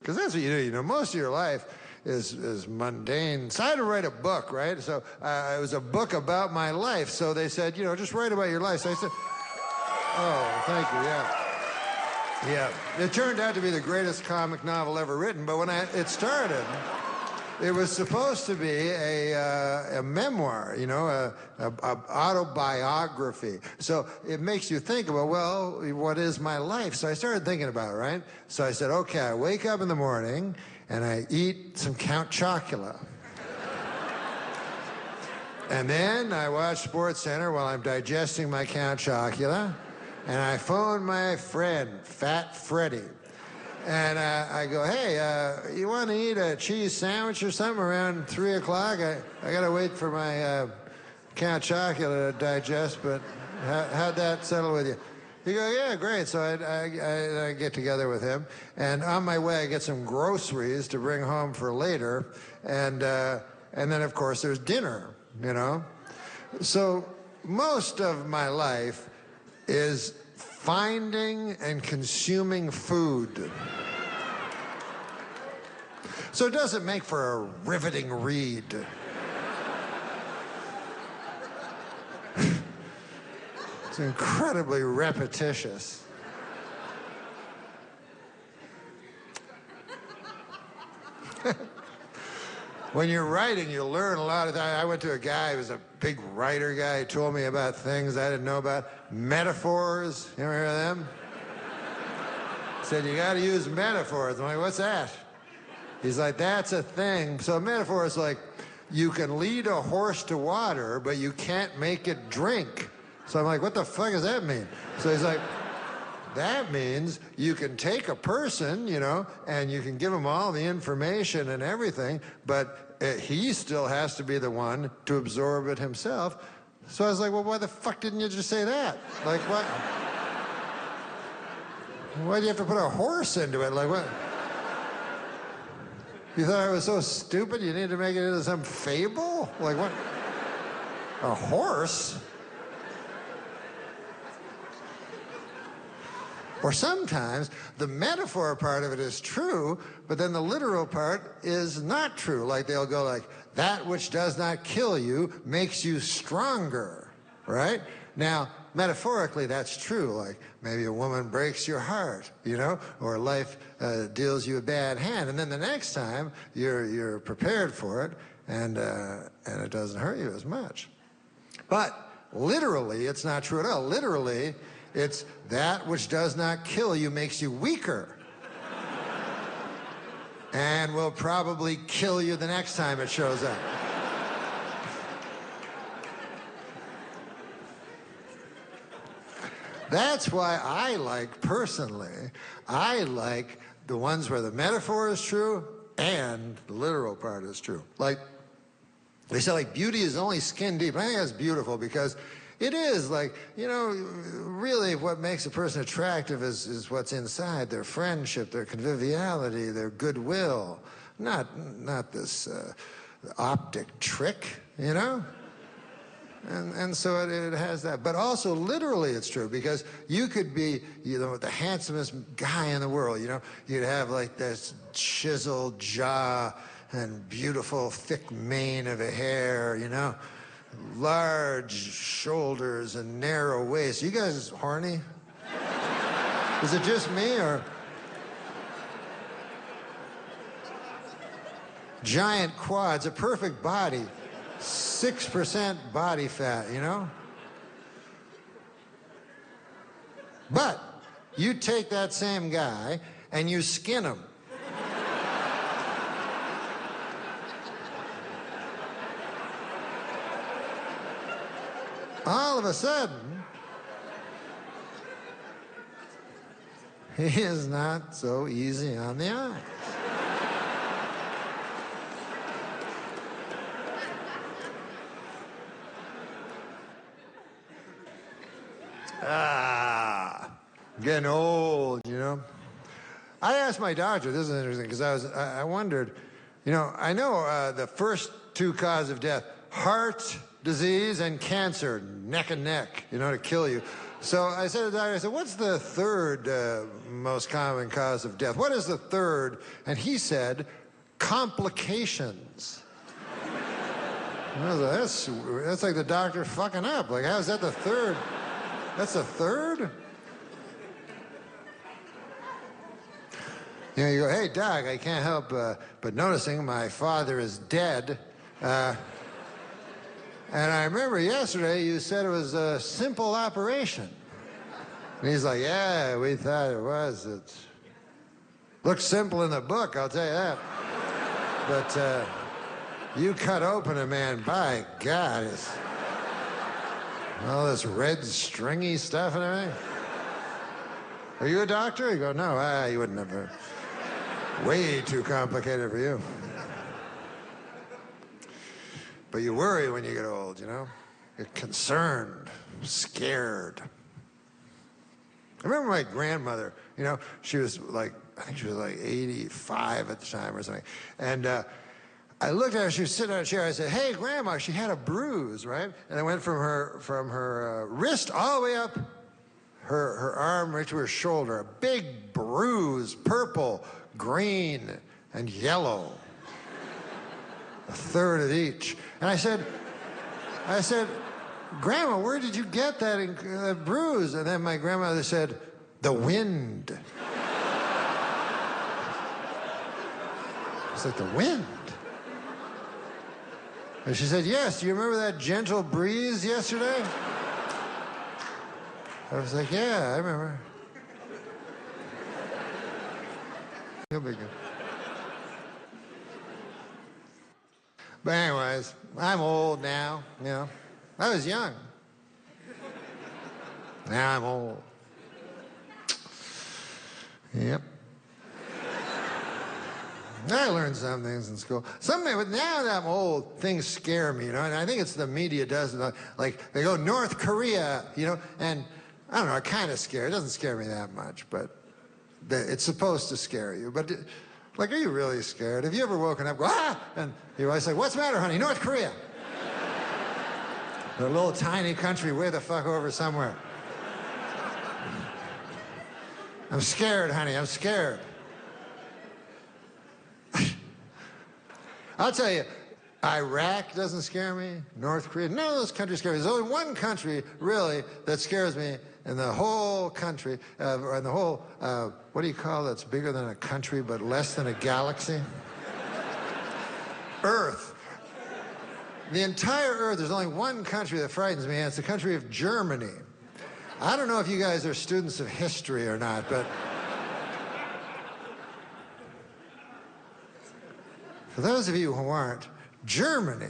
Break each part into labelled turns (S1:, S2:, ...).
S1: Because that's what you do. You know, most of your life is mundane. So I had to write a book, right? So it was a book about my life. So they said, you know, just write about your life. So I said, oh, thank you, yeah. Yeah, it turned out to be the greatest comic novel ever written, but when it started, it was supposed to be a memoir, you know, a autobiography. So it makes you think about, well, what is my life? So I started thinking about it, right? So I said, okay, I wake up in the morning and I eat some Count Chocula. And then I watch Sports Center while I'm digesting my Count Chocula. And I phone my friend, Fat Freddy. And I go, hey, you want to eat a cheese sandwich or something around 3 o'clock? I got to wait for my Count Chocula to digest, but how'd that settle with you? He goes, yeah, great. So I get together with him. And on my way, I get some groceries to bring home for later. And then, of course, there's dinner, you know? So most of my life is finding and consuming food. So it doesn't make for a riveting read. It's incredibly repetitious. When you're writing, you learn a lot of that. I went to a guy who was a big writer guy. He told me about things I didn't know about. Metaphors. You ever hear of them? He said, you got to use metaphors. I'm like, what's that? He's like, that's a thing. So a metaphor is like, you can lead a horse to water, but you can't make it drink. So I'm like, what the fuck does that mean? So he's like, that means you can take a person, you know, and you can give him all the information and everything, but he still has to be the one to absorb it himself. So I was like, well, why the fuck didn't you just say that? Like, what? Why do you have to put a horse into it? Like, what? You thought I was so stupid you needed to make it into some fable? Like, what? A horse? Or sometimes the metaphor part of it is true, but then the literal part is not true. Like they'll go like, that which does not kill you makes you stronger, right? Now, metaphorically, that's true. Like maybe a woman breaks your heart, you know, or life deals you a bad hand. And then the next time you're prepared for it and it doesn't hurt you as much. But literally, it's not true at all. Literally, it's that which does not kill you makes you weaker. And will probably kill you the next time it shows up. That's why I like, personally, I like the ones where the metaphor is true and the literal part is true. Like, they say, like, beauty is only skin deep. I think that's beautiful because it is, like, you know, really what makes a person attractive is what's inside, their friendship, their conviviality, their goodwill, not this optic trick, you know? And so it has that. But also, literally, it's true, because you could be, you know, the handsomest guy in the world, you know? You'd have, like, this chiseled jaw and beautiful, thick mane of a hair, you know? Large shoulders and narrow waist. You guys horny? Is it just me, or? Giant quads, a perfect body, 6% body fat, you know? But you take that same guy and you skin him. All of a sudden, he is not so easy on the eyes. Getting old, you know. I asked my doctor, this is interesting, because I wondered, you know, I know the first two causes of death, heart disease and cancer, neck and neck, you know, to kill you. So I said to the doctor, I said, what's the third most common cause of death? What is the third? And he said, complications. And I was like, that's like the doctor fucking up. Like, how is that the third? That's the third? You know, you go, hey, Doc, I can't help but noticing my father is dead. And I remember yesterday you said it was a simple operation. And he's like, yeah, we thought it was. It looked simple in the book, I'll tell you that. But you cut open a man, by God, it's all this red stringy stuff and everything. Are you a doctor? You go, no, you wouldn't have. Way too complicated for you. But you worry when you get old, you know? You're concerned, scared. I remember my grandmother, you know, she was like, I think she was like 85 at the time or something. And I looked at her, she was sitting on a chair. I said, hey, Grandma, she had a bruise, right? And I went from her wrist all the way up her arm right to her shoulder. A big bruise, purple, green, and yellow. A third of each. And I said, Grandma, where did you get that bruise? And then my grandmother said, the wind. It's like, the wind? And she said, yes, do you remember that gentle breeze yesterday? I was like, yeah, I remember. You'll be good. But anyways, I'm old now, you know. I was young. Now I'm old. Yep. I learned some things in school. But now that I'm old, things scare me, you know, and I think it's the media does it. Like, they go, North Korea, you know, and I don't know, it kind of scares. It doesn't scare me that much, but it's supposed to scare you. But, like, are you really scared? Have you ever woken up, go, ah! And your wife's like, what's the matter, honey? North Korea. A little tiny country way the fuck over somewhere. I'm scared, honey, I'm scared. I'll tell you, Iraq doesn't scare me, North Korea, none of those countries scare me. There's only one country, really, that scares me in the whole country, or in the whole, what do you call that's bigger than a country but less than a galaxy? Earth. The entire Earth, there's only one country that frightens me, and it's the country of Germany. I don't know if you guys are students of history or not, but for those of you who aren't, Germany,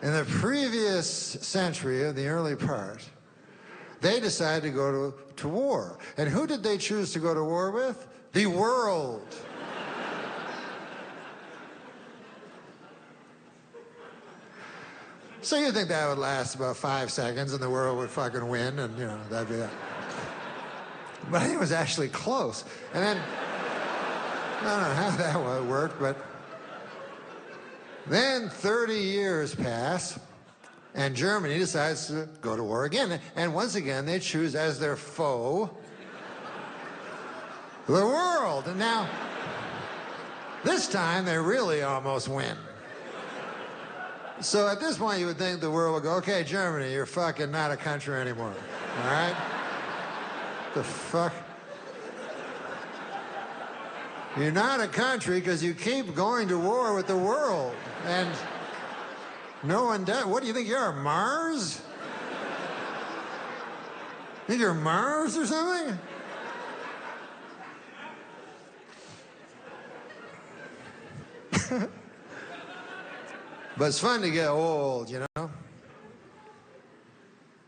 S1: in the previous century, of the early part, they decided to go to war. And who did they choose to go to war with? The world. So you think that would last about 5 seconds and the world would fucking win and, you know, that'd be that. But I think it was actually close. And then, I don't know how that worked, but then 30 years pass, and Germany decides to go to war again. And once again, they choose as their foe the world. And now, this time, they really almost win. So at this point, you would think the world would go, okay, Germany, you're fucking not a country anymore. All right? The fuck? You're not a country because you keep going to war with the world. And no one does. What do you think you are, Mars? Think you're Mars or something? But it's fun to get old, you know?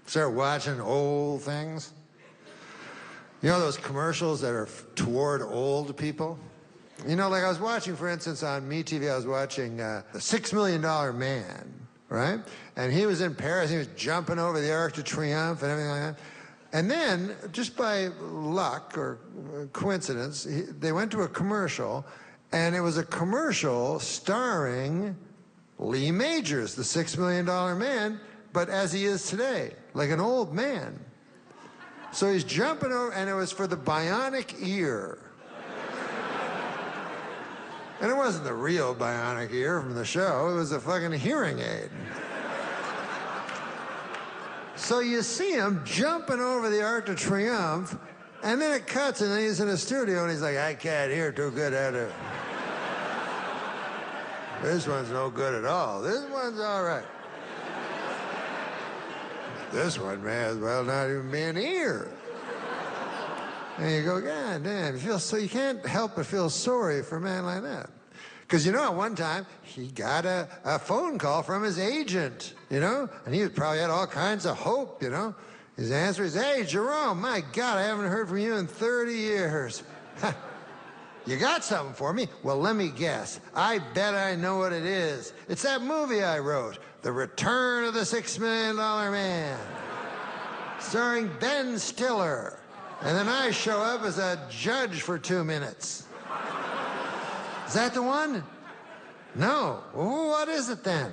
S1: Start watching old things. You know those commercials that are toward old people? You know, like I was watching, for instance, on MeTV, I was watching The $6 Million Man, right? And he was in Paris, he was jumping over the Arc de Triomphe and everything like that. And then, just by luck or coincidence, they went to a commercial, and it was a commercial starring Lee Majors, the $6 Million Man, but as he is today, like an old man. So he's jumping over, and it was for the bionic ear. And it wasn't the real bionic ear from the show. It was a fucking hearing aid. So you see him jumping over the Arc de Triomphe, and then it cuts, and then he's in a studio, and he's like, I can't hear too good out of... This one's no good at all. This one's all right. This one may as well not even be an ear. And you go, God damn, you can't help but feel sorry for a man like that. Because, you know, at one time, he got a phone call from his agent, you know? And he probably had all kinds of hope, you know? His answer is, hey, Jerome, my God, I haven't heard from you in 30 years. You got something for me? Well, let me guess. I bet I know what it is. It's that movie I wrote, The Return of the $6 Million Man, starring Ben Stiller. And then I show up as a judge for 2 minutes. Is that the one? No. Well, what is it then?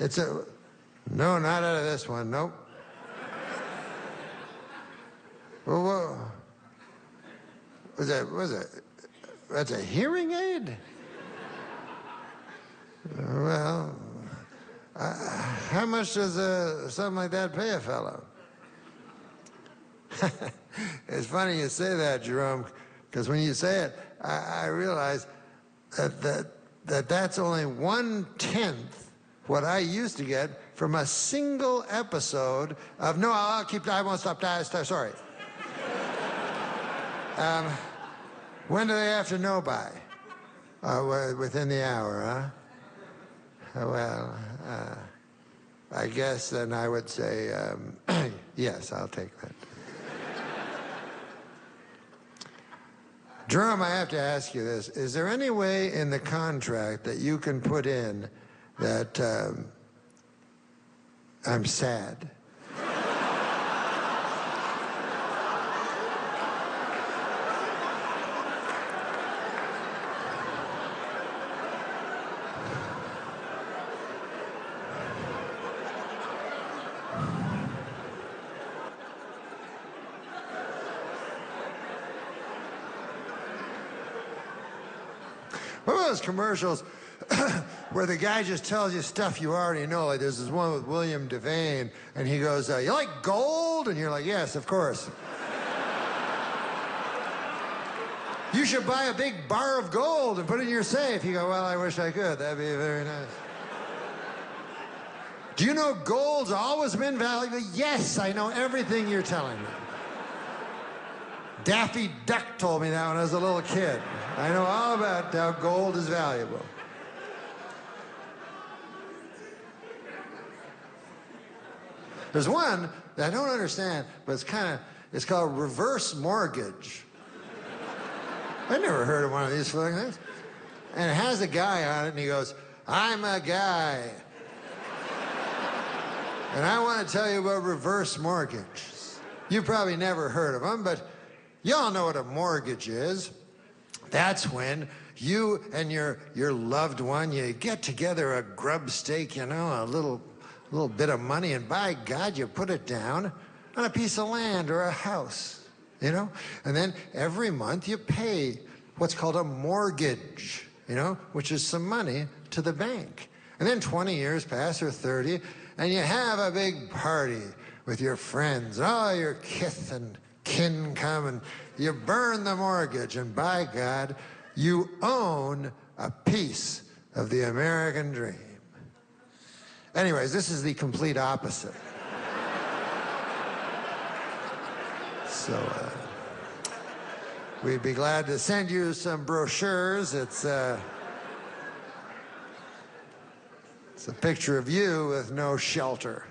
S1: No, not out of this one, nope. Well, that's a hearing aid? Well, how much does something like that pay a fellow? It's funny you say that, Jerome, because when you say it, I realize that's only 1/10 what I used to get from a single episode of, no, I won't stop, sorry. When do they have to know by? Within the hour, huh? Well, I guess then I would say, yes, I'll take that. Jerome, I have to ask you this. Is there any way in the contract that you can put in that I'm sad? What about those commercials where the guy just tells you stuff you already know? Like there's this one with William Devane, and he goes, you like gold? And you're like, yes, of course. You should buy a big bar of gold and put it in your safe. You go, well, I wish I could. That'd be very nice. Do you know gold's always been valuable? Yes, I know everything you're telling me. Daffy Duck told me that when I was a little kid. I know all about how gold is valuable. There's one that I don't understand, but it's called reverse mortgage. I never heard of one of these fucking things. And it has a guy on it, and he goes, I'm a guy. And I want to tell you about reverse mortgages. You've probably never heard of them, but y'all know what a mortgage is. That's when you and your loved one, you get together a grub stake, you know, a little bit of money, and by God, you put it down on a piece of land or a house, you know? And then every month you pay what's called a mortgage, you know, which is some money to the bank. And then 20 years pass, or 30, and you have a big party with your friends, and all your kith and kin come, and you burn the mortgage, and by God, you own a piece of the American dream. Anyways, this is the complete opposite. So, we'd be glad to send you some brochures. It's a picture of you with no shelter.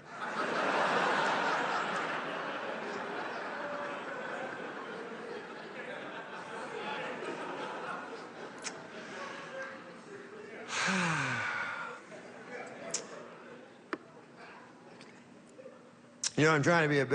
S1: You know, I'm trying to be a bit